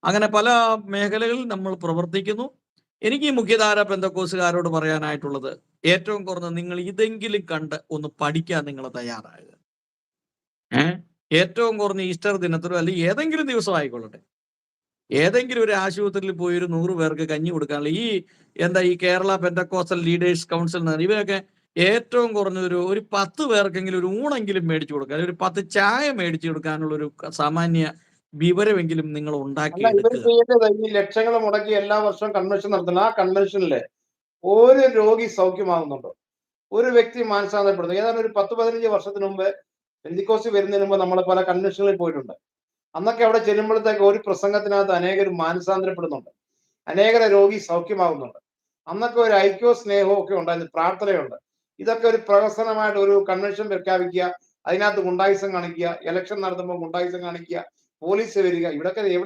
അങ്ങനെ പല മേഖലകളിൽ നമ്മൾ പ്രവർത്തിക്കുന്നു. എനിക്ക് ഈ മുഖ്യധാര പെന്തക്കോസുകാരോട് പറയാനായിട്ടുള്ളത്, ഏറ്റവും കുറഞ്ഞത് നിങ്ങൾ ഇതെങ്കിലും കണ്ട് ഒന്ന് പഠിക്കാൻ നിങ്ങൾ തയ്യാറാകുക. ഏറ്റവും കുറഞ്ഞ ഈസ്റ്റർ ദിനത്തിലോ അല്ലെങ്കിൽ ഏതെങ്കിലും ദിവസം ആയിക്കൊള്ളട്ടെ, ഏതെങ്കിലും ഒരു ആശുപത്രിയിൽ പോയി ഒരു 100 പേർക്ക് കഞ്ഞി കൊടുക്കാനുള്ള ഈ കേരള പെന്തക്കോസ്റ്റൽ ലീഡേഴ്സ് കൗൺസിൽ ഇവരൊക്കെ ഏറ്റവും കുറഞ്ഞ ഒരു 10 പേർക്കെങ്കിലും ഒരു ഊണെങ്കിലും മേടിച്ചു കൊടുക്കുക, അല്ലെങ്കിൽ ഒരു 10 ചായ മേടിച്ചു കൊടുക്കാനുള്ള ഒരു സാമാന്യ വിവരമെങ്കിലും നിങ്ങൾ അല്ല, ഇവർ ഉണ്ടാക്കിയെടുക്കുക. ചെയ്യേണ്ടത് ഈ ലക്ഷങ്ങൾ മുടക്കി എല്ലാ വർഷവും കൺവെൻഷൻ നടത്തുന്ന ആ കൺവെൻഷനിലെ ഒരു രോഗി സൗഖ്യമാകുന്നുണ്ടോ? ഒരു വ്യക്തി മാനസാന്തരപ്പെടുന്നു? ഏതാണ്ട് ഒരു 10-15 വർഷത്തിന് മുമ്പ് പെന്തിക്കോസ്റ്റ് വരുന്നതിന് മുമ്പ് നമ്മൾ പല കൺവെൻഷനുകളിൽ പോയിട്ടുണ്ട്. അന്നൊക്കെ അവിടെ ചെല്ലുമ്പോഴത്തേക്ക് ഒരു പ്രസംഗത്തിനകത്ത് അനേകർ മാനസാന്തരപ്പെടുന്നുണ്ട്, അനേകര രോഗി സൗഖ്യമാകുന്നുണ്ട്. അന്നൊക്കെ ഒരു ഐക്യവും സ്നേഹവും ഒക്കെ ഉണ്ടായിരുന്നു, പ്രാർത്ഥനയുണ്ട്. ഇതൊക്കെ ഒരു പ്രഹസനമായിട്ട് ഒരു കൺവെൻഷൻ പ്രഖ്യാപിക്കുക, അതിനകത്ത് ഗുണ്ടായിസം കാണിക്കുക, ഇലക്ഷൻ നടത്തുമ്പോൾ ഗുണ്ടായിസം കാണിക്കുക, പോലീസ് വരിക, ഇവിടൊക്കെ